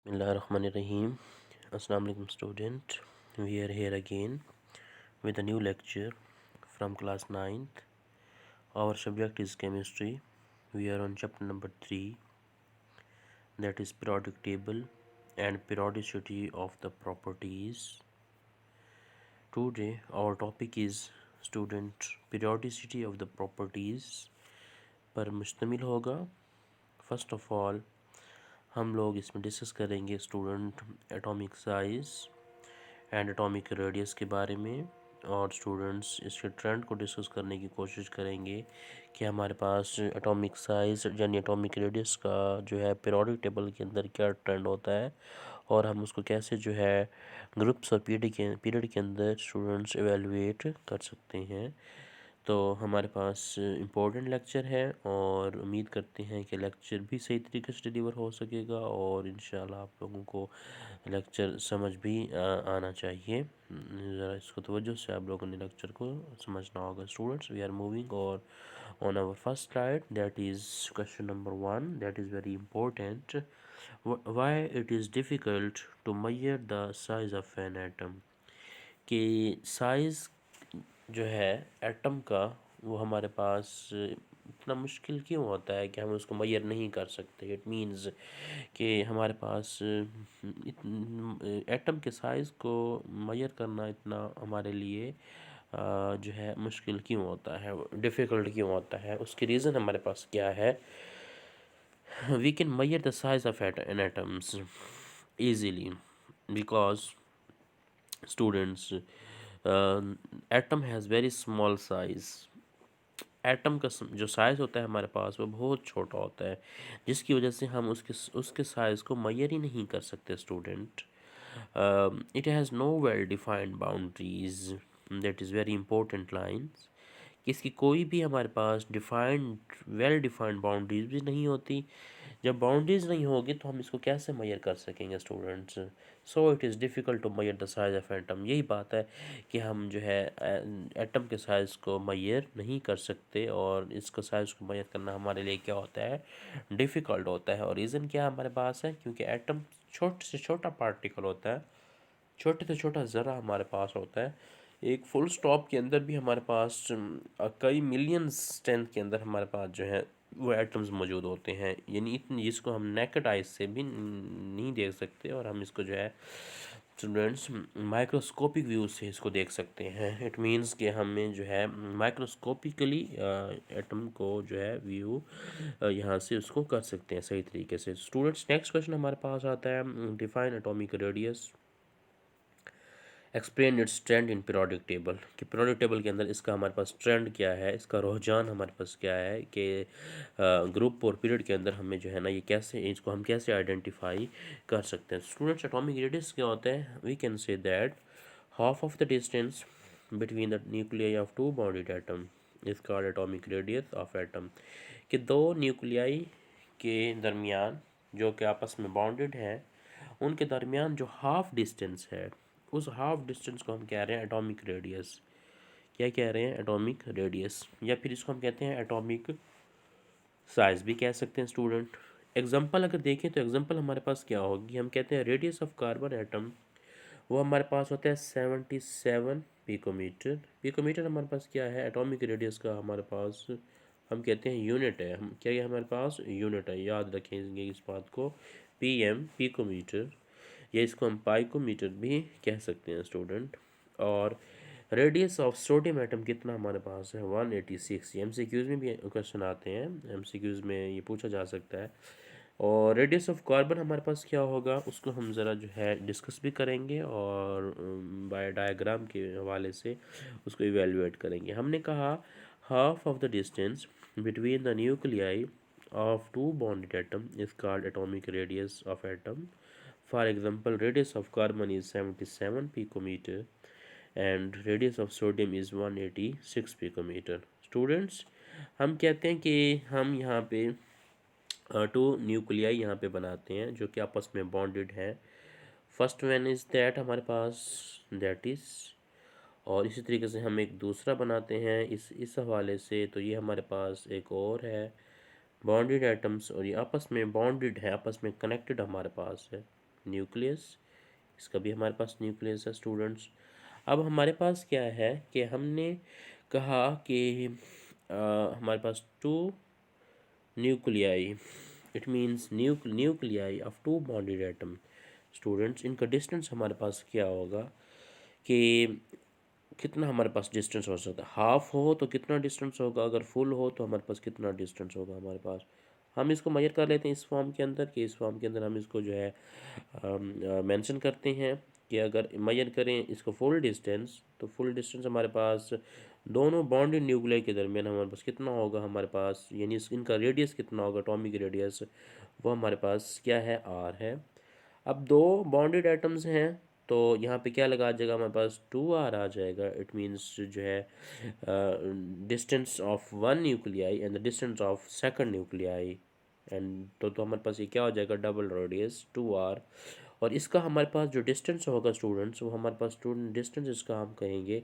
Bismillahirrahmanirrahim. Assalamu alaikum student. We are here again with a new lecture from class 9th. Our subject is chemistry. We are on chapter number 3, that is periodic table and periodicity of the properties. Today our topic is student periodicity of the properties पर मुश्तमिल होगा. First of all हम लोग इसमें discuss करेंगे student atomic size and atomic radius के बारे में, और स्टूडेंट्स इसके ट्रेंड को डिस्कस करने की कोशिश करेंगे कि हमारे पास एटॉमिक साइज़ यानी एटॉमिक रेडियस का जो है पीरियोडिक टेबल के अंदर क्या ट्रेंड होता है और हम उसको कैसे जो है ग्रुप्स और पीरियड के अंदर स्टूडेंट्स एवेलुएट कर सकते हैं. तो हमारे पास इम्पोर्टेंट लेक्चर है और उम्मीद करते हैं कि लेक्चर भी सही तरीके से डिलीवर हो सकेगा और इंशाल्लाह आप लोगों को लेक्चर समझ भी आना चाहिए. ज़रा इसको तवज्जो से आप लोगों ने लेक्चर को समझना होगा. स्टूडेंट्स, वी आर मूविंग और on our first slide, that is question number 1, that is very important. Why it is difficult to measure the size of an atom. कि साइज़ जो है एटम का वो हमारे पास इतना मुश्किल क्यों होता है कि हम उसको मेजर नहीं कर सकते. इट मीन्स कि हमारे पास एटम के साइज़ को मेजर करना इतना हमारे लिए जो है मुश्किल क्यों होता है, डिफ़िकल्ट क्यों होता है. उसकी रीज़न हमारे पास क्या है. We can measure the size of an atoms easily because students atom has very small size. Atom का जो साइज़ होता है हमारे पास वो बहुत छोटा होता है, जिसकी वजह से हम उसके साइज़ को मेजर ही नहीं कर सकते. Student, it has no well defined boundaries, that is very important lines. इसकी कोई भी हमारे पास वेल डिफाइंड बाउंड्रीज भी नहीं होती. जब बाउंड्रीज नहीं होगी तो हम इसको कैसे मेजर कर सकेंगे students. So it is difficult to measure the size of atom. यही बात है कि हम जो है एटम के साइज़ को मेजर नहीं कर सकते और इसका साइज़ को मेजर करना हमारे लिए क्या होता है, डिफ़िकल्ट होता है. और रीज़न क्या हमारे पास है, क्योंकि एटम छोटे से छोटा पार्टिकल होता है, छोटे से छोटा ज़रा हमारे पास होता है. एक फुल स्टॉप के अंदर भी हमारे पास कई मिलियन स्ट्रेंथ के अंदर हमारे पास जो है वो एटम्स मौजूद होते हैं. यानी इतनी जिसको हम नेकेड आइज से भी नहीं देख सकते और हम इसको जो है स्टूडेंट्स माइक्रोस्कोपिक व्यू से इसको देख सकते हैं. इट मीन्स कि हमें जो है माइक्रोस्कोपिकली एटम को जो है व्यू यहाँ से उसको कर सकते हैं सही तरीके से. स्टूडेंट्स, नेक्स्ट क्वेश्चन हमारे पास आता है, define atomic radius, explain it's trend in periodic table. कि पीरियोडिक टेबल के अंदर इसका हमारे पास ट्रेंड क्या है, इसका रुझान हमारे पास क्या है, कि ग्रुप और पीरियड के अंदर हमें जो है ना ये कैसे इसको हम कैसे आइडेंटिफाई कर सकते हैं. स्टूडेंट्स, एटॉमिक रेडियस क्या होता है. We can say that half of the distance between the nuclei of two bonded atom is called atomic radius of atom. कि दो न्यूक्लियाई के दरमियान जो कि आपस में बॉन्डेड हैं, उनके दरमियान जो हाफ डिस्टेंस है, उस हाफ डिस्टेंस को हम कह रहे हैं एटॉमिक रेडियस. क्या कह रहे हैं, एटॉमिक रेडियस, या फिर इसको हम कहते हैं एटॉमिक साइज़ भी कह सकते हैं. स्टूडेंट, एग्जांपल अगर देखें तो एग्जांपल हमारे पास क्या होगी. हम कहते हैं रेडियस ऑफ कार्बन एटम, वो हमारे पास होता है 77 पिकोमीटर. पिकोमीटर हमारे पास क्या है, एटॉमिक रेडियस का हमारे पास हम कहते हैं यूनिट है. हम क्या है, हमारे पास यूनिट है, याद रखेंगे इस बात को. पीएम पिकोमीटर, या इसको हम पाइकोमीटर भी कह सकते हैं स्टूडेंट. और रेडियस ऑफ सोडियम एटम कितना हमारे पास है, 186. एमसीक्यूज़ में भी क्वेश्चन आते हैं, एमसीक्यूज़ में ये पूछा जा सकता है. और रेडियस ऑफ कार्बन हमारे पास क्या होगा, उसको हम ज़रा जो है डिस्कस भी करेंगे और बाय डायग्राम के हवाले से उसको इवेलुएट करेंगे. हमने कहा half of the distance between the nuclei of two bonded atom is called atomic radius of atom. For example, radius of carbon is 77 picometer and radius of sodium is 186 picometer. Students, हम कहते हैं कि हम यहाँ पे two nuclei यहाँ पे बनाते हैं जो कि आपस में बॉन्डेड है. फर्स्ट वन इज़ दैट हमारे पास दैट इज़, और इसी तरीके से हम एक दूसरा बनाते हैं इस हवाले से. तो ये हमारे पास एक और है बॉन्डेड एटम्स, और ये आपस में बॉन्डेड है, आपस में कनेक्टेड हमारे पास है. न्यूक्लियस, इसका भी हमारे पास न्यूक्लियस है स्टूडेंट्स। अब हमारे पास क्या है कि हमने कहा कि हमारे पास two nuclei, it means nuclei of two bonded atom. Students इनका डिस्टेंस हमारे पास क्या होगा कि कितना हमारे पास डिस्टेंस हो सकता है, हाफ हो तो कितना डिस्टेंस होगा, अगर फुल हो तो हमारे पास कितना डिस्टेंस होगा हमारे पास। हम इसको मेजर कर लेते हैं इस फॉर्म के अंदर, कि इस फॉर्म के अंदर हम इसको जो है मेंशन करते हैं कि अगर मेजर करें इसको फुल डिस्टेंस, तो फुल डिस्टेंस हमारे पास दोनों बॉन्डेड न्यूक्लियाई के दरमियान हमारे पास कितना होगा हमारे पास, यानी इनका रेडियस कितना होगा, एटॉमिक रेडियस, वो हमारे पास क्या है, आर है। अब दो बॉन्डेड एटम्स हैं तो यहाँ पे क्या लगा जाएगा, हमारे पास 2r आ जाएगा। इट मीन्स जो है distance of one nuclei and the distance of second nuclei, and तो हमारे पास ये क्या हो जाएगा, डबल रेडियस 2r। और इसका हमारे पास जो डिस्टेंस होगा स्टूडेंट्स, वो हमारे पास स्टूडेंट डिस्टेंस इसका हम कहेंगे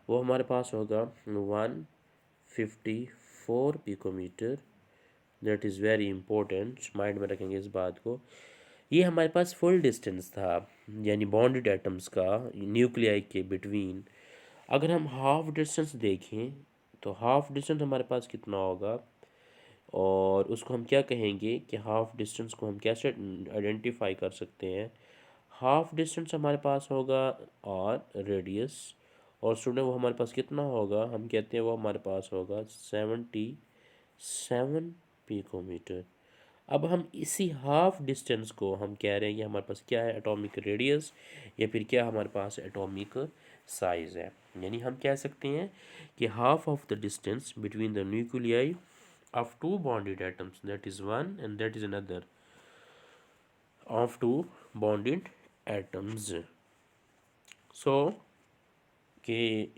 वो हमारे पास होगा 154 picometre. That is very important, mind में रखेंगे इस बात को। ये हमारे पास फुल डिस्टेंस था, यानी बॉन्डेड एटम्स का न्यूक्लियाई के बिटवीन। अगर हम हाफ डिस्टेंस देखें तो हाफ डिस्टेंस हमारे पास कितना होगा, और उसको हम क्या कहेंगे कि हाफ डिस्टेंस को हम कैसे आइडेंटिफाई कर सकते हैं। हाफ डिस्टेंस हमारे पास होगा आर रेडियस, और स्टूडेंट वो हमारे पास कितना होगा, हम कहते हैं वो हमारे पास होगा 77 पिकोमीटर। अब हम इसी हाफ डिस्टेंस को हम कह रहे हैं कि हमारे पास क्या है, एटॉमिक रेडियस, या फिर क्या हमारे पास एटॉमिक साइज़ है। यानी हम कह सकते हैं कि half of the distance between the nuclei of two bonded atoms, that is one and that is another of two bonded atoms. So कि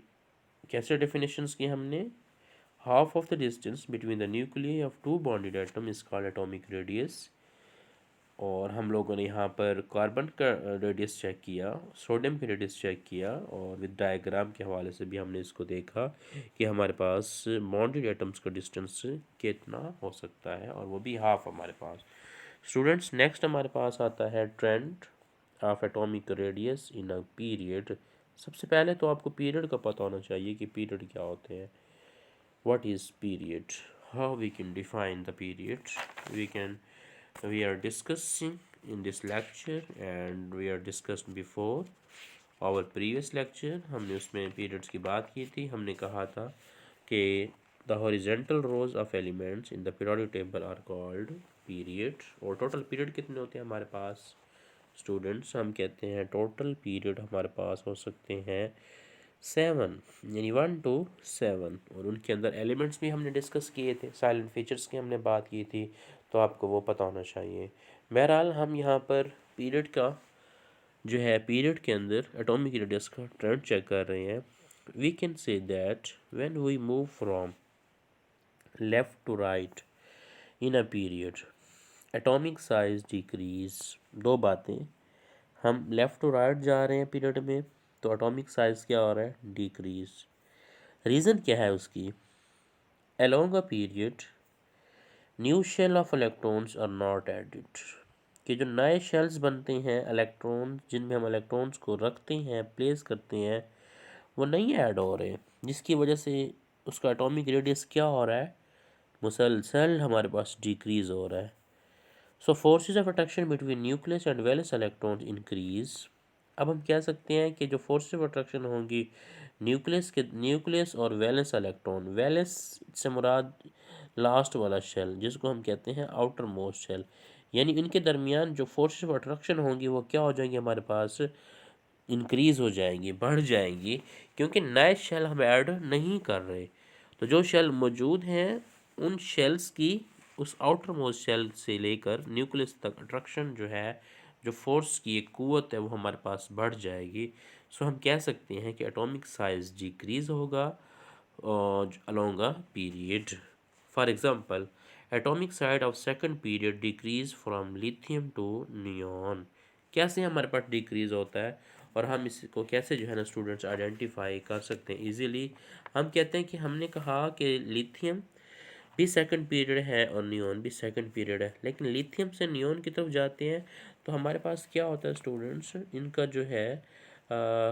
कैसे डेफिनेशंस की हमने, half of the distance between the nuclei of two bonded atom is called atomic radius. और हम लोगों ने यहाँ पर कार्बन का रेडियस चेक किया, सोडियम का रेडियस चेक किया, और विद डायग्राम के हवाले से भी हमने इसको देखा कि हमारे पास बॉन्डेड एटम्स का डिस्टेंस कितना हो सकता है, और वो भी हाफ हमारे पास। स्टूडेंट्स नेक्स्ट हमारे पास आता है trend of atomic radius in a period. सबसे पहले तो आपको पीरियड का पता होना चाहिए कि पीरियड क्या होते हैं। What is period, how we can define the period, we are discussing in this lecture and we are discussed before our previous lecture। हमने उसमें periods की बात की थी। हमने कहा था कि the horizontal rows of elements in the periodic table are called period। और total period कितने होते हैं हमारे पास स्टूडेंट्स, हम कहते हैं total period हमारे पास हो सकते हैं 7, यानी 1 to 7। और उनके अंदर एलिमेंट्स भी हमने डिस्कस किए थे, साइलेंट फीचर्स की हमने बात की थी, तो आपको वो पता होना चाहिए। बहरहाल हम यहाँ पर पीरियड का जो है, पीरियड के अंदर एटॉमिक रेडियस का ट्रेंड चेक कर रहे हैं। We can say that when we move from left to right in a period atomic size decrease. दो बातें, हम लेफ़्ट टू राइट जा रहे हैं पीरियड में तो एटॉमिक साइज क्या हो रहा है, डिक्रीज। रीज़न क्या है उसकी, along a period new shell of electrons are not added, कि जो नए शेल्स बनते हैं इलेक्ट्रॉन, जिनमें हम इलेक्ट्रॉन्स को रखते हैं, प्लेस करते हैं, वो नहीं ऐड हो रहे, जिसकी वजह से उसका एटॉमिक रेडियस क्या हो रहा है, मुसलसल हमारे पास डिक्रीज हो रहा है। So forces of attraction between nucleus and valence electrons increase. अब हम कह सकते हैं कि जो फोर्सेज ऑफ अट्रैक्शन होंगी न्यूक्लियस और वैलेंस इलेक्ट्रॉन, वैलेंस से मुराद लास्ट वाला शेल जिसको हम कहते हैं आउटर मोस्ट शेल, यानी इनके दरमियान जो फोर्सेज ऑफ अट्रैक्शन होंगी वो क्या हो जाएंगी, हमारे पास इंक्रीज़ हो जाएंगी, बढ़ जाएंगी, क्योंकि नए शेल हम ऐड नहीं कर रहे। तो जो शेल मौजूद हैं उन शेल्स की उस आउटर मोस्ट शेल से लेकर न्यूक्लियस तक अट्रैक्शन जो है, जो फोर्स की एक कुव्वत है, वो हमारे पास बढ़ जाएगी। सो हम कह सकते हैं कि एटॉमिक साइज डिक्रीज़ होगा along a period. For example atomic size of second period decrease from lithium to neon. कैसे हमारे पास डिक्रीज होता है, और हम इसको कैसे जो है ना स्टूडेंट्स आइडेंटिफाई कर सकते हैं इजीली। हम कहते हैं कि हमने कहा कि लिथियम भी सेकंड पीरियड है और नियॉन भी सेकंड पीरियड है, लेकिन लिथियम से नियॉन की तरफ जाते हैं तो हमारे पास क्या होता है स्टूडेंट्स, इनका जो है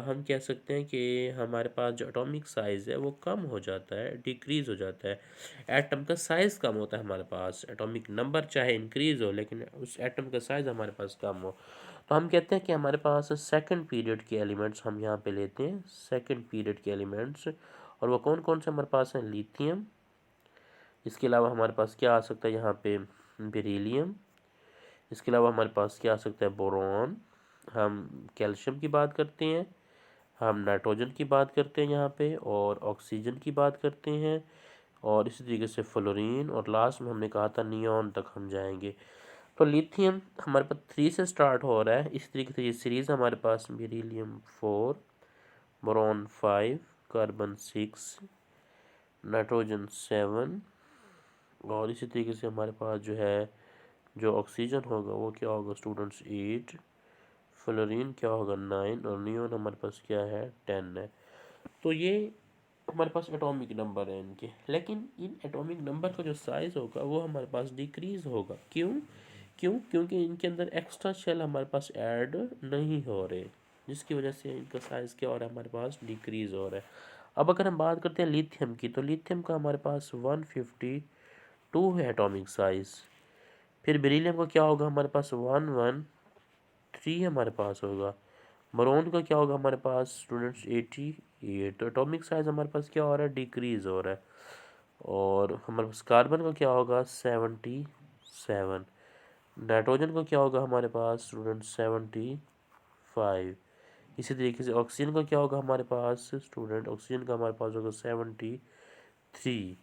हम कह सकते हैं कि हमारे पास जो एटॉमिक साइज़ है वो कम हो जाता है, डिक्रीज़ हो जाता है। एटम का साइज़ कम होता है हमारे पास, एटॉमिक नंबर चाहे इंक्रीज़ हो लेकिन उस एटम का साइज़ हमारे पास कम हो। तो हम कहते हैं कि हमारे पास सेकंड पीरियड के एलिमेंट्स हम यहाँ पे लेते हैं, सेकंड पीरियड के एलिमेंट्स, और वो कौन कौन से हमारे पास हैं, लिथियम। इसके अलावा हमारे पास क्या आ सकता है यहाँ पे, बेरिलियम। इसके अलावा हमारे पास क्या आ सकता है, बोरॉन। हम कैल्शियम की बात करते हैं, हम नाइट्रोजन की बात करते हैं यहाँ पे, और ऑक्सीजन की बात करते हैं, और इसी तरीके से फ्लोरीन, और लास्ट में हमने कहा था नियॉन तक हम जाएंगे। तो लिथियम हमारे पास 3 से स्टार्ट हो रहा है। इस तरीके से ये सीरीज़ हमारे पास, बेरिलियम 4, बोरॉन 5, कार्बन 6, नाइट्रोजन 7, और इसी तरीके से हमारे पास जो है जो ऑक्सीजन होगा वो क्या होगा स्टूडेंट्स, 8, फ्लोरीन क्या होगा, 9, और नियॉन हमारे पास क्या है, 10 है। तो ये हमारे पास एटॉमिक नंबर है इनके, लेकिन इन एटॉमिक नंबर का जो साइज़ होगा वो हमारे पास डिक्रीज़ होगा। क्यों? क्योंकि इनके अंदर एक्स्ट्रा शेल हमारे पास ऐड नहीं हो रहे, जिसकी वजह से इनका साइज़ क्या हो रहा है, हमारे पास डिक्रीज़ हो रहा है। अब अगर हम बात करते हैं लिथियम की, तो लिथियम का हमारे पास 152 है एटॉमिक साइज़। फिर बेरिलियम का क्या होगा, हमारे पास 113 हमारे पास होगा। बोरॉन का क्या होगा हमारे पास स्टूडेंट्स, 88। तो एटॉमिक साइज़ हमारे पास क्या हो रहा है, डिक्रीज़ हो रहा है। और हमारे पास कार्बन का क्या होगा, 77। नाइट्रोजन का क्या होगा हमारे पास स्टूडेंट्स, 75। इसी तरीके से ऑक्सीजन का क्या होगा हमारे पास स्टूडेंट, ऑक्सीजन का हमारे पास होगा 73।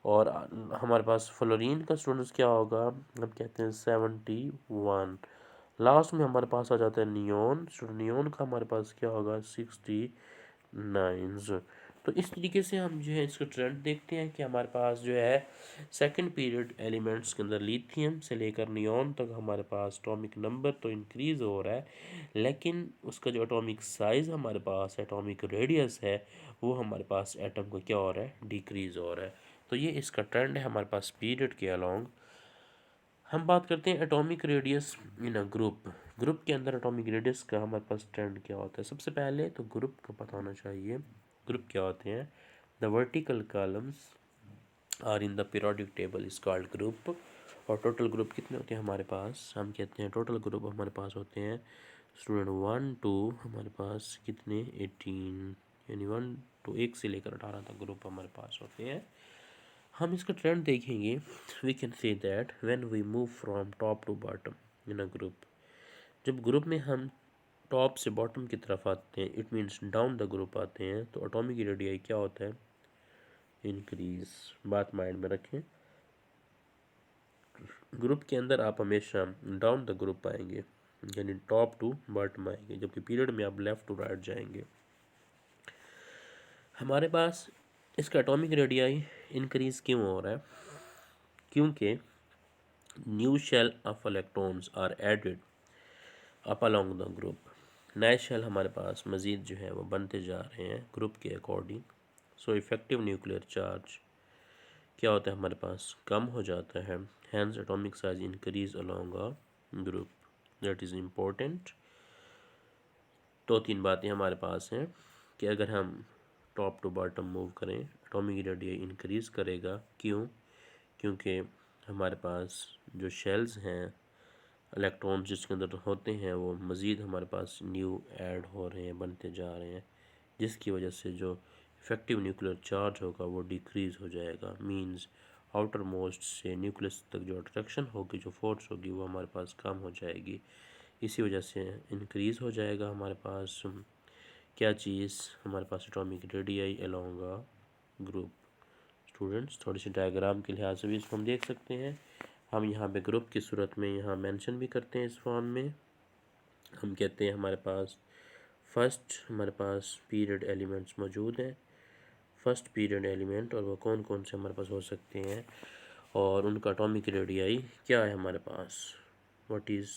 और हमारे पास फ्लोरीन का स्टूडेंट्स क्या होगा, हम कहते हैं 71। लास्ट में हमारे पास आ जाता है नियॉन। नियॉन का हमारे पास क्या होगा, 69। तो इस तरीके से हम जो है इसका ट्रेंड देखते हैं कि हमारे पास जो है सेकंड पीरियड एलिमेंट्स के अंदर लिथियम से लेकर नियॉन तक हमारे पास एटॉमिक नंबर तो इंक्रीज़ हो रहा है, लेकिन उसका जो एटॉमिक साइज़ हमारे पास, एटॉमिक रेडियस है, वो हमारे पास एटम को क्या हो रहा है, डिक्रीज़ हो रहा है। तो ये इसका ट्रेंड है हमारे पास पीरियड के अलॉन्ग। हम बात करते हैं atomic radius in a group. Group के अंदर एटॉमिक रेडियस का हमारे पास ट्रेंड क्या होता है। सबसे पहले तो ग्रुप का पता होना चाहिए, ग्रुप क्या होते हैं। The vertical columns are in the periodic table is called group. और टोटल ग्रुप कितने होते हैं हमारे पास, हम कहते हैं टोटल ग्रुप हमारे पास होते हैं स्टूडेंट 1 टू हमारे पास कितने, 18, यानी 1 टू 1 से लेकर 18 तक ग्रुप हमारे पास होते हैं। हम इसका ट्रेंड देखेंगे, we can say that when we move from top to bottom in a group, जब ग्रुप में हम टॉप से बॉटम की तरफ आते हैं, it means down the group आते हैं, तो एटॉमिक रेडियस क्या होता है, इंक्रीज। बात माइंड में रखें, ग्रुप के अंदर आप हमेशा डाउन द ग्रुप आएंगे, यानी टॉप टू बॉटम आएंगे, जबकि पीरियड में आप लेफ्ट टू राइट जाएंगे। हमारे पास इसका एटॉमिक रेडियस इंक्रीज क्यों हो रहा है, क्योंकि new shell of electrons are added up along the group. नए शेल हमारे पास मज़ीद जो है वो बनते जा रहे हैं ग्रुप के according. So effective nuclear charge क्या होता है हमारे पास, कम हो जाता है। Hence atomic size increase along a group, that is important. तो 3 बातें हमारे पास हैं कि अगर हम टॉप टू बॉटम मूव करें, एटॉमिक रेडियस इंक्रीज़ करेगा। क्यों? क्योंकि हमारे पास जो शेल्स हैं, इलेक्ट्रॉन्स जिसके अंदर होते हैं, वो मज़ीद हमारे पास न्यू ऐड हो रहे हैं, बनते जा रहे हैं, जिसकी वजह से जो इफ़ेक्टिव न्यूक्लियर चार्ज होगा वो डिक्रीज़ हो जाएगा। मींस आउटर मोस्ट से न्यूक्लियस तक जो अट्रैक्शन होगी, जो फोर्स होगी, वो हमारे पास कम हो जाएगी। इसी वजह से इंक्रीज़ हो जाएगा हमारे पास क्या चीज़, हमारे पास atomic radius along a group. Students थोड़ी सी डायग्राम के लिहाज से भी इसको हम देख सकते हैं। हम यहाँ पे ग्रुप की सूरत में यहाँ मेंशन भी करते हैं इस फॉर्म में। हम कहते हैं हमारे पास फर्स्ट हमारे पास पीरियड एलिमेंट्स मौजूद हैं, फर्स्ट पीरियड एलिमेंट, और वो कौन कौन से हमारे पास हो सकते हैं, और उनका एटॉमिक रेडियस क्या है हमारे पास, what is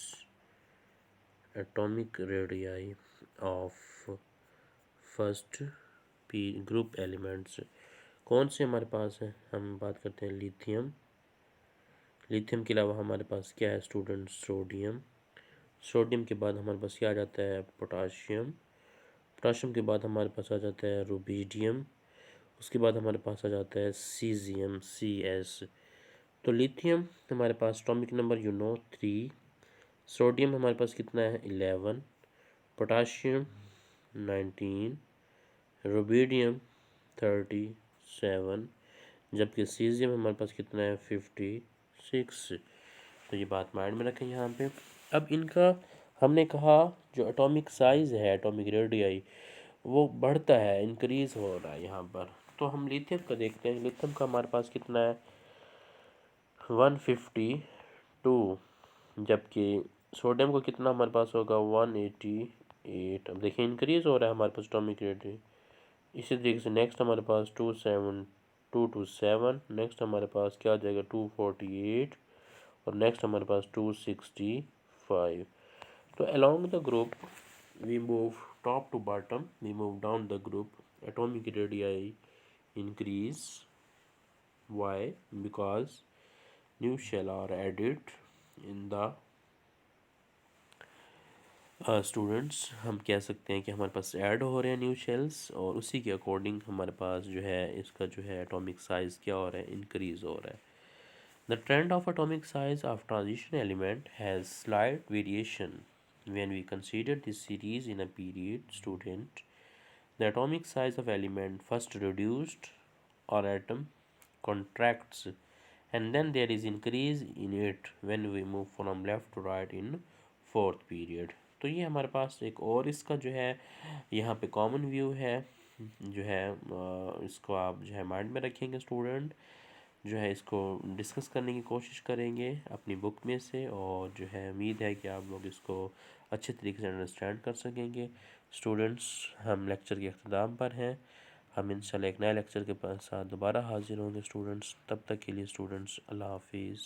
atomic radius of first P group elements कौन से हमारे पास हैं। हम बात करते हैं लिथियम। लिथियम के अलावा हमारे पास क्या है स्टूडेंट, सोडियम। सोडियम के बाद हमारे पास क्या आ जाता है, पोटाशियम। पोटाशियम के बाद हमारे पास आ जाता है रुबीडियम। उसके बाद हमारे पास आ जाता है सीजियम, CS। तो लिथियम हमारे पास एटॉमिक नंबर 3। सोडियम हमारे पास कितना है, 11। पोटाशियम 19। रुबीडियम 37। जबकि सीजियम हमारे पास कितना है, 56। तो ये बात माइंड में रखें यहाँ पे। अब इनका हमने कहा जो एटॉमिक साइज़ है, एटॉमिक रेडियाई, वो बढ़ता है, इंक्रीज़ हो रहा है यहाँ पर। तो हम लिथियम का देखते हैं। लिथियम का हमारे पास कितना है, 152। जबकि सोडियम को कितना हमारे पास होगा, 188। अब देखिए इंक्रीज़ हो रहा है हमारे पास एटॉमिक रेडियाई। इसी तरीके से नेक्स्ट हमारे पास 227। नेक्स्ट हमारे पास क्या आ जाएगा, 248। और नेक्स्ट हमारे पास 265। तो along the group we move top to bottom, we move down the group, atomic radii increase. Why? Because new shell are added in the students हम कह सकते हैं कि हमारे पास ऐड हो रहे हैं न्यू शेल्स, और उसी के अकॉर्डिंग हमारे पास जो है इसका जो है एटॉमिक साइज़ क्या हो रहा है, इंक्रीज़ हो रहा है। The trend of atomic size of transition element has slight variation when we consider this series in a period. Student, the atomic size of element first reduced or atom contracts, and then there is increase in it when we move from left to right in fourth period. तो ये हमारे पास एक और इसका जो है यहाँ पे कॉमन व्यू है, जो है इसको आप जो है माइंड में रखेंगे स्टूडेंट, जो है इसको डिस्कस करने की कोशिश करेंगे अपनी बुक में से, और जो है उम्मीद है कि आप लोग इसको अच्छे तरीके से अंडरस्टैंड कर सकेंगे। स्टूडेंट्स, हम लेक्चर के अख्ताम पर हैं। हम इंशाल्लाह एक नए लेक्चर के साथ दोबारा हाजिर होंगे स्टूडेंट्स। तब तक के लिए स्टूडेंट्स, अल्लाह हाफिज़।